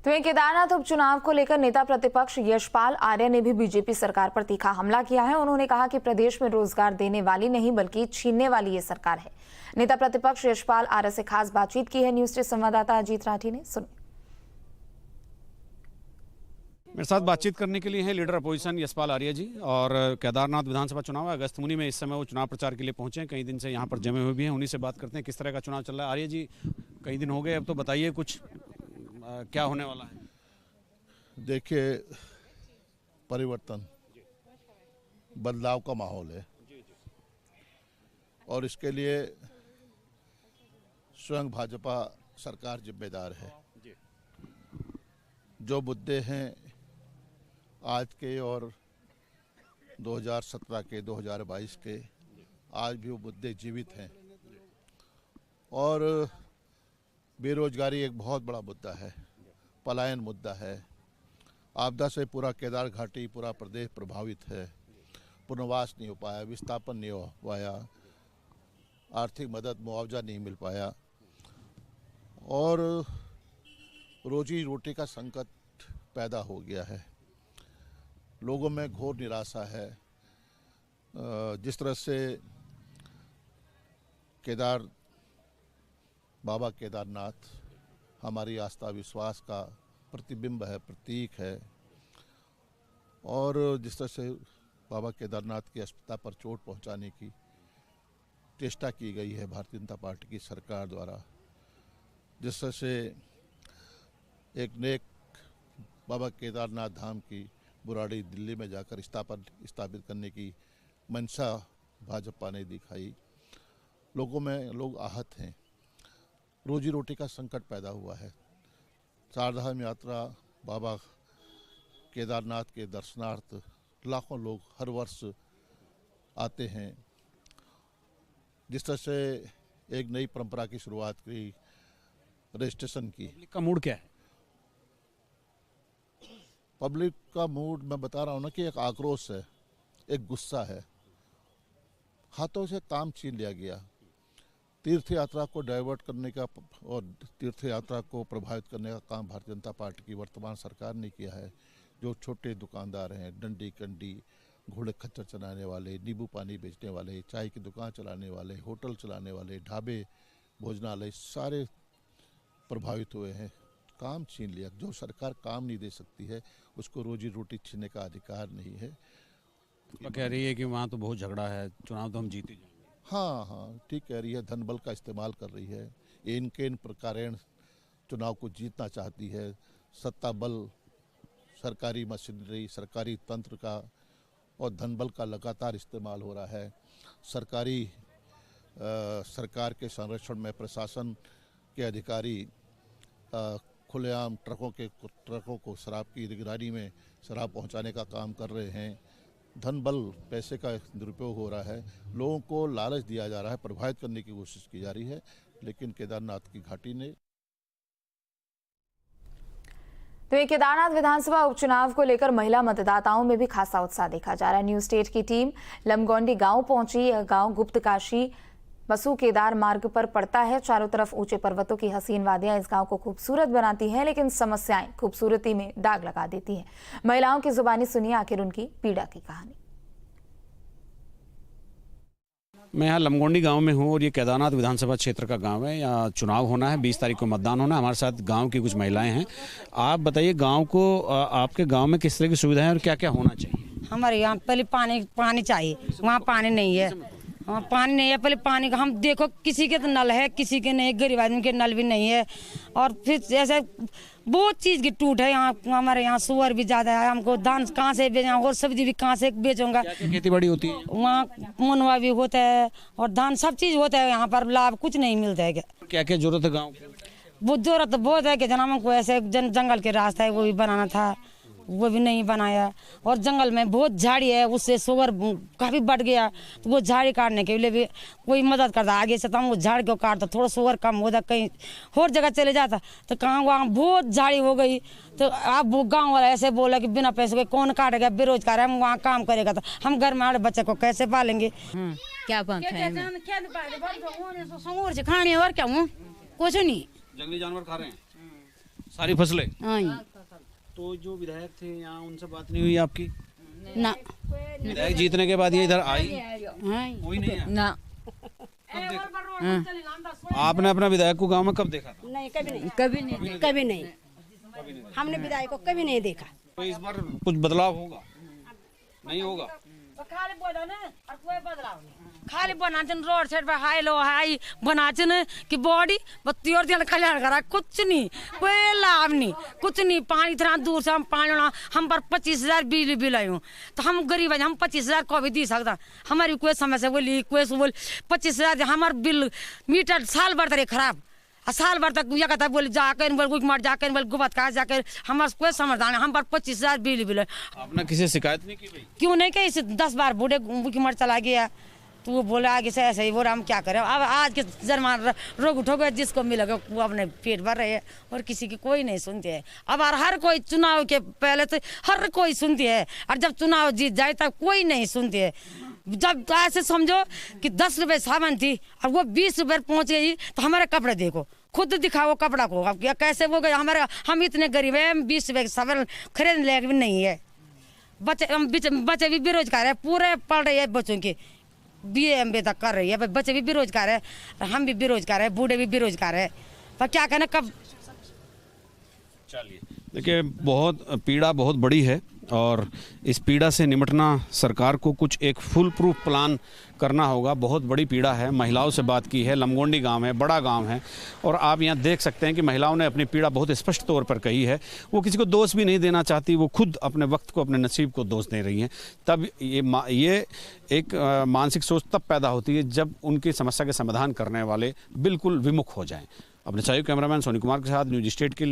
तो वहीं केदारनाथ उपचुनाव को लेकर नेता प्रतिपक्ष यशपाल आर्य ने भी बीजेपी सरकार पर तीखा हमला किया है। उन्होंने कहा कि प्रदेश में रोजगार देने वाली नहीं बल्कि छीनने वाली ये सरकार है। नेता प्रतिपक्ष यशपाल आर्य से खास बातचीत की है न्यूज डे संवाददाता अजीत राठी ने। सुनिए। मेरे साथ बातचीत करने के लिए हैं लीडर अपोजिशन यशपाल आर्य जी। और केदारनाथ विधानसभा चुनाव है, अगस्त मुनि में इस समय वो चुनाव प्रचार के लिए पहुंचे हैं। कई दिन से यहाँ पर जमे हुए भी हैं, उन्हीं से बात करते हैं किस तरह का चुनाव चल रहा है। आर्य जी, कई दिन हो गए, अब तो बताइए कुछ क्या होने वाला है। देखिए, परिवर्तन बदलाव का माहौल है और इसके लिए स्वयं भाजपा सरकार जिम्मेदार है। जो मुद्दे हैं आज के और 2017 के 2022 के, आज भी वो मुद्दे जीवित हैं और बेरोजगारी एक बहुत बड़ा मुद्दा है, पलायन मुद्दा है। आपदा से पूरा केदार घाटी, पूरा प्रदेश प्रभावित है। पुनर्वास नहीं हो पाया, विस्थापन नहीं हो पाया, आर्थिक मदद मुआवजा नहीं मिल पाया और रोजी रोटी का संकट पैदा हो गया है। लोगों में घोर निराशा है। जिस तरह से बाबा केदारनाथ हमारी आस्था विश्वास का प्रतिबिंब है, प्रतीक है और जिस तरह से बाबा केदारनाथ की अस्मिता पर चोट पहुंचाने की चेष्टा की गई है भारतीय जनता पार्टी की सरकार द्वारा, जिस तरह से एक नेक बाबा केदारनाथ धाम की बुराड़ी दिल्ली में जाकर स्थापित करने की मंशा भाजपा ने दिखाई, लोग आहत हैं। रोजी रोटी का संकट पैदा हुआ है। चारधाम यात्रा बाबा केदारनाथ के दर्शनार्थ लाखों लोग हर वर्ष आते हैं। जिस तरह से एक नई परंपरा की शुरुआत की, रजिस्ट्रेशन की। पब्लिक का मूड क्या है? पब्लिक का मूड मैं बता रहा हूँ ना कि एक आक्रोश है, एक गुस्सा है। हाथों से काम छीन लिया गया। तीर्थ यात्रा को डाइवर्ट करने का और तीर्थ यात्रा को प्रभावित करने का काम भारतीय जनता पार्टी की वर्तमान सरकार ने किया है। जो छोटे दुकानदार हैं, डंडी कंडी, घोड़े खच्चर चलाने वाले, नींबू पानी बेचने वाले, चाय की दुकान चलाने वाले, होटल चलाने वाले, ढाबे, भोजनालय, सारे प्रभावित हुए हैं। काम छीन लिया। जो सरकार काम नहीं दे सकती है उसको रोजी रोटी छीनने का अधिकार नहीं है। तो कह रही है कि वहाँ तो बहुत झगड़ा है, चुनाव तो हम जीते जाएंगे। हाँ, ठीक कह रही है। धन बल का इस्तेमाल कर रही है। इन प्रकारेण चुनाव को जीतना चाहती है। सत्ता बल, सरकारी मशीनरी, सरकारी तंत्र का और धन बल का लगातार इस्तेमाल हो रहा है। सरकार के संरक्षण में प्रशासन के अधिकारी खुलेआम ट्रकों को शराब की निगरानी में शराब पहुंचाने का काम कर रहे हैं। धन बल, पैसे का दुरुपयोग हो रहा है। लोगों को लालच दिया जा रहा है, प्रभावित करने की कोशिश की जा रही है। लेकिन केदारनाथ की घाटी ने तो ये केदारनाथ विधानसभा उपचुनाव को लेकर महिला मतदाताओं में भी खासा उत्साह देखा जा रहा है। न्यूज स्टेट की टीम लमगोंडी गांव पहुंची। यह गांव गुप्त काशी बसु केदार मार्ग पर पड़ता है। चारों तरफ ऊंचे पर्वतों की हसीन वादियां इस गांव को खूबसूरत बनाती हैं, लेकिन समस्याएं खूबसूरती में दाग लगा देती हैं। महिलाओं की जुबानी सुनिए आखिर उनकी पीड़ा की कहानी। मैं यहाँ लमगोंडी गांव में हूँ और ये केदारनाथ विधानसभा क्षेत्र का गांव है। यहाँ चुनाव होना है, 20 तारीख को मतदान होना है। हमारे साथ गांव की कुछ महिलाएं हैं। आप बताइए, गांव को आपके गांव में किस तरह की सुविधाएं और क्या क्या होना चाहिए? हमारे यहाँ पहले पानी चाहिए, वहाँ पानी नहीं है। हाँ, पानी नहीं है। पहले पानी का हम देखो, किसी के तो नल है, किसी के नहीं, गरीब आदमी के नल भी नहीं है। और फिर ऐसे बहुत चीज़ की टूट है यहाँ। हमारे यहाँ सुअर भी ज़्यादा है। हमको धान कहाँ से बेचें और सब्जी भी कहाँ से बेचूंगा। खेती बाड़ी होती है वहाँ, मुनवा भी होता है और धान, सब चीज़ होता है। यहाँ पर लाभ कुछ नहीं मिलता है। क्या क्या जरूरत है गाँव को? वो जरूरत बहुत है कि जना हमको ऐसे जंगल के रास्ता है वो भी बनाना था, वो भी नहीं बनाया। और जंगल में बहुत झाड़ी है, उससे सुअर काफ़ी बढ़ गया। तो वो झाड़ी काटने के लिए भी कोई मदद करता आगे से, तो हम वो झाड़ी को काटता, थोड़ा सुअर कम होता, कहीं और जगह चले जाता। तो कहाँ वहाँ बहुत झाड़ी हो गई। तो आप वो गाँव वाला ऐसे बोला कि बिना पैसे के कौन काटेगा, बेरोजगार है, हम वहाँ काम करेगा तो हम घर में हमारे बच्चे को कैसे पालेंगे। क्या खाने और क्या हूँ, कुछ नहीं। जंगली जानवर खा रहे हैं। सारी फसलें। हाँ जी। तो जो विधायक थे यहाँ उनसे बात नहीं हुई आपकी? ना विधायक जीतने के बाद ये इधर आई हाँ जी। कोई नहीं है? ना आपने अपना विधायक को गांव में कब देखा था? नहीं, कभी नहीं, कभी नहीं। कभी नहीं। हमने विधायक को कभी नहीं देखा। तो इस बार कुछ बदलाव होगा? नहीं होगा? खाली बोला ना और कोई बदलाव नहीं। खाली बनाचन रोड साइड पे हाई लो हाई बनाचन की बॉडी बत्ती और दिन कल्याण करा कुछ नहीं, कोई लाभ नहीं, कुछ नहीं। पानी इतना दूर से हम पानी लाना, हम पर 25,000 बिजली बिल आयु, तो हम गरीब है, हम 25,000 को भी दी सकता। हमारी कोई समस्या बोली कोई बोल 25,000 हमार बिल मीटर साल भर तक खराब, साल भर तक ये कहता बोले जाकर बोल मार जाकर बोल गुबत का जाकर हमारे कोई समाधान है। हम पर 25,000 बिल बिल है। आपने किसी शिकायत नहीं की भाई? क्यों नहीं कही इसे 10 बार बूढ़े की मर चला गया, तो वो बोला आगे से ऐसे ही बोला हम क्या करें। अब आज के जरमान रोग उठोगे जिसको मिलेगा वो अपने पेट भर रहे हैं और किसी की कोई नहीं सुनती है। अब हर कोई चुनाव के पहले तो हर कोई सुनती है और जब चुनाव जीत जाए तब कोई नहीं सुनती है। जब ऐसे समझो कि 10 रुपए सामान थी और वो 20 रुपए पहुंच गई, तो हमारे कपड़े देखो, खुद दिखाओ कपड़ा को। अब क्या कैसे वो गए हमारे, हम इतने गरीब हैं, 20 रुपए सामान खरीद ले भी नहीं है। बच्चे भी बेरोजगार है, पूरे पढ़ रहे हैं बच्चों के BA तक कर रही है, बच्चे भी बेरोजगार है, हम भी बेरोजगार है, बूढ़े भी बेरोजगार है, पर क्या कहना कब। चलिए देखिए, बहुत पीड़ा बहुत बड़ी है और इस पीड़ा से निपटना सरकार को कुछ एक फुल प्रूफ प्लान करना होगा। बहुत बड़ी पीड़ा है। महिलाओं से बात की है, लमगोंडी गांव है, बड़ा गांव है और आप यहां देख सकते हैं कि महिलाओं ने अपनी पीड़ा बहुत स्पष्ट तौर पर कही है। वो किसी को दोष भी नहीं देना चाहती, वो खुद अपने वक्त को, अपने नसीब को दोष दे रही हैं। तब ये एक मानसिक सोच तब पैदा होती है जब उनकी समस्या के समाधान करने वाले बिल्कुल विमुख हो जाएं। अपने सहयोगी कैमरामैन सोनी कुमार के साथ न्यूज स्टेट के